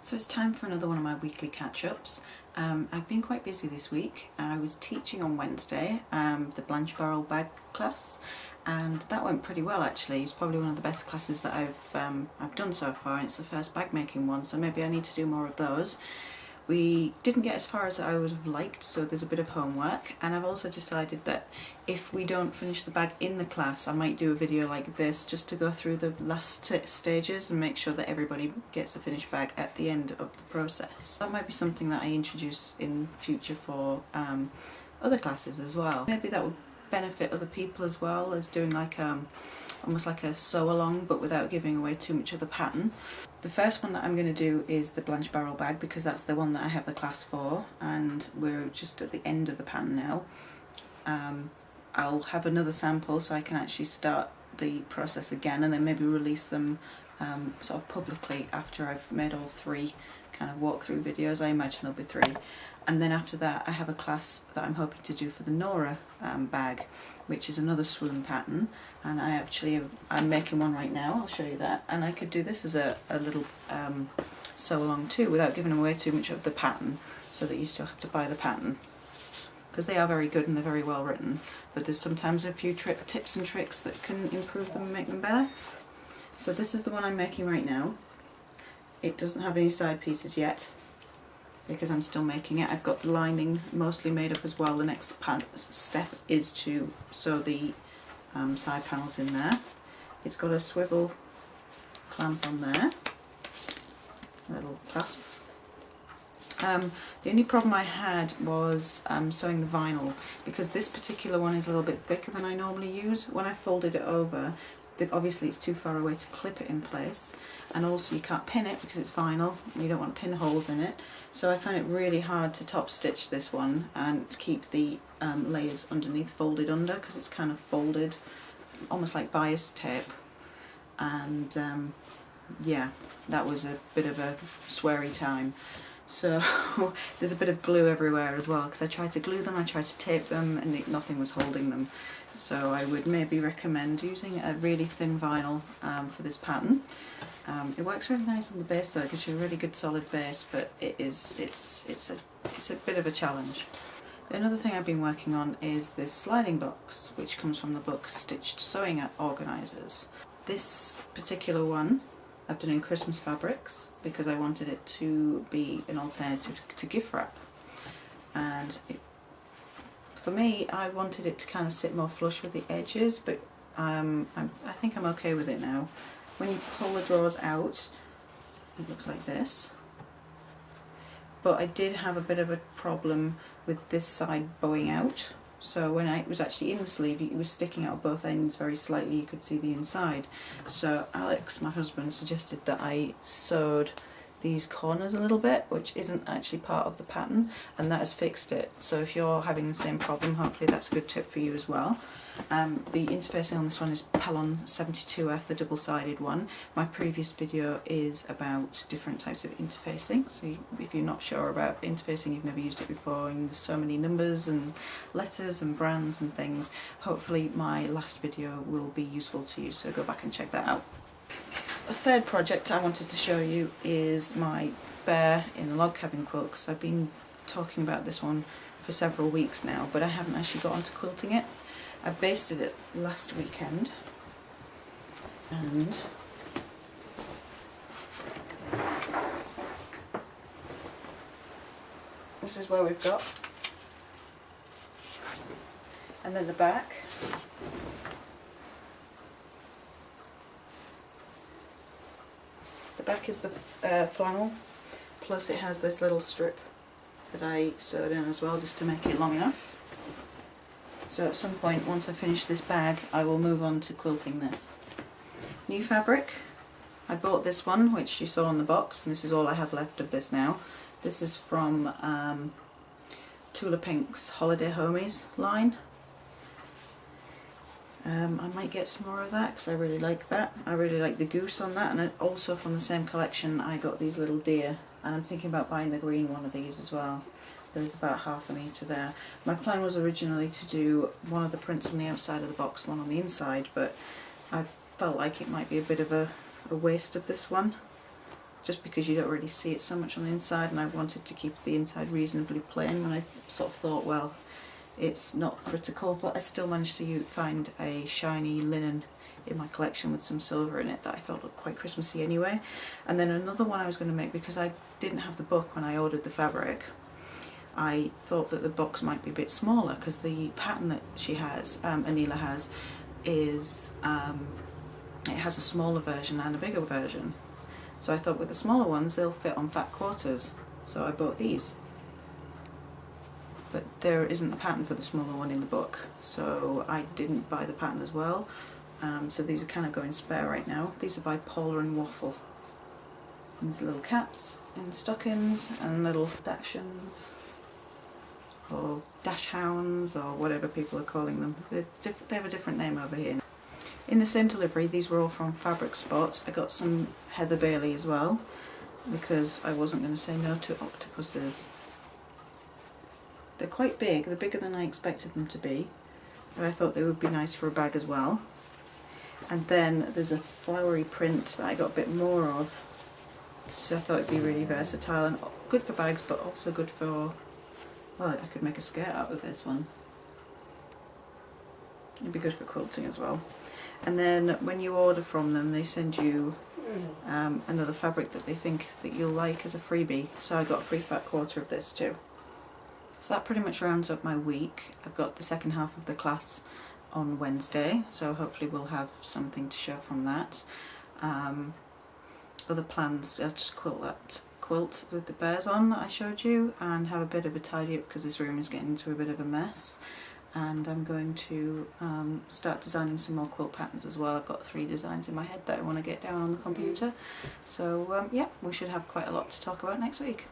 So it's time for another one of my weekly catch-ups. I've been quite busy this week. I was teaching on Wednesday the Norra Bag class, and that went pretty well actually. It's probably one of the best classes that I've done so far, and it's the first bag making one, so maybe I need to do more of those. We didn't get as far as I would have liked, so there's a bit of homework, and I've also decided that if we don't finish the bag in the class, I might do a video like this just to go through the last stages and make sure that everybody gets a finished bag at the end of the process. That might be something that I introduce in future for other classes as well. Maybe that would benefit other people as well, as doing like almost like a sew along but without giving away too much of the pattern. The first one that I'm going to do is the Norra Bag because that's the one that I have the class for, and we're just at the end of the pattern now. I'll have another sample so I can actually start the process again and then maybe release them sort of publicly after I've made all three kind of walkthrough videos. I imagine there'll be three. And then after that I have a class that I'm hoping to do for the Nora bag, which is another Swoon pattern, and I'm making one right now. I'll show you that, and I could do this as a little sew along too without giving away too much of the pattern, so that you still have to buy the pattern, because they are very good and they're very well written, but there's sometimes a few tips and tricks that can improve them and make them better. So this is the one I'm making right now. It doesn't have any side pieces yet because I'm still making it. I've got the lining mostly made up as well. The next step is to sew the side panels in there. It's got a swivel clamp on there, a little clasp. The only problem I had was sewing the vinyl, because this particular one is a little bit thicker than I normally use. When I folded it over, obviously it's too far away to clip it in place, and also you can't pin it because it's vinyl and you don't want to pin holes in it. So I found it really hard to top stitch this one and keep the layers underneath folded under, because it's kind of folded almost like bias tape. And yeah, that was a bit of a sweary time. So there's a bit of glue everywhere as well, because I tried to glue them, I tried to tape them, and nothing was holding them. So I would maybe recommend using a really thin vinyl for this pattern. It works really nice on the base though, it gives you a really good solid base, but it's a bit of a challenge. Another thing I've been working on is this sliding box, which comes from the book Stitched Sewing Organisers. This particular one I've done in Christmas fabrics because I wanted it to be an alternative to gift wrap, and for me I wanted it to kind of sit more flush with the edges, but I think I'm okay with it now. When you pull the drawers out it looks like this, but I did have a bit of a problem with this side bowing out. So when it was actually in the sleeve, it was sticking out both ends very slightly, you could see the inside. So Alex, my husband, suggested that I sewed these corners a little bit, which isn't actually part of the pattern, and that has fixed it. So if you're having the same problem, hopefully that's a good tip for you as well. The interfacing on this one is Pellon 72F, the double-sided one. My previous video is about different types of interfacing, so if you're not sure about interfacing, you've never used it before, and there's so many numbers and letters and brands and things, hopefully my last video will be useful to you, so go back and check that out. The third project I wanted to show you is my bear in the log cabin quilt, because I've been talking about this one for several weeks now, but I haven't actually got onto quilting it. I basted it last weekend, and this is where we've got, and then the back. The back is the flannel, plus it has this little strip that I sewed in as well just to make it long enough. So at some point, once I finish this bag, I will move on to quilting this. New fabric. I bought this one, which you saw on the box, and this is all I have left of this now. This is from Tula Pink's Holiday Homies line. I might get some more of that because I really like that. I really like the goose on that, and also from the same collection I got these little deer, and I'm thinking about buying the green one of these as well. There's about half a metre there. My plan was originally to do one of the prints on the outside of the box, one on the inside, but I felt like it might be a bit of a waste of this one. just because you don't really see it so much on the inside, and I wanted to keep the inside reasonably plain, and I sort of thought, well, it's not critical, but I still managed to find a shiny linen in my collection with some silver in it that I thought looked quite Christmassy anyway. And then another one I was going to make, because I didn't have the book when I ordered the fabric, I thought that the box might be a bit smaller, because the pattern that she has, Aneela has, is it has a smaller version and a bigger version. So I thought with the smaller ones they'll fit on fat quarters, so I bought these. But there isn't a pattern for the smaller one in the book, so I didn't buy the pattern as well. So these are kind of going spare right now. These are by Paula and Waffle. And there's little cats in stockings and little dachshunds, or dash hounds, or whatever people are calling them. They have a different name over here. In the same delivery, these were all from Fabric Spot. I got some Heather Bailey as well, because I wasn't going to say no to octopuses. They're quite big, they're bigger than I expected them to be, but I thought they would be nice for a bag as well. And then there's a flowery print that I got a bit more of, so I thought it'd be really versatile and good for bags, but also good for, well, I could make a skirt out of this one. It'd be good for quilting as well. And then when you order from them, they send you another fabric that they think that you'll like as a freebie. So I got a free fat quarter of this too. So that pretty much rounds up my week. I've got the second half of the class on Wednesday, so hopefully we'll have something to show from that. Other plans are to quilt that quilt with the bears on that I showed you, and have a bit of a tidy up because this room is getting into a bit of a mess. And I'm going to start designing some more quilt patterns as well. I've got 3 designs in my head that I want to get down on the computer. So yeah, we should have quite a lot to talk about next week.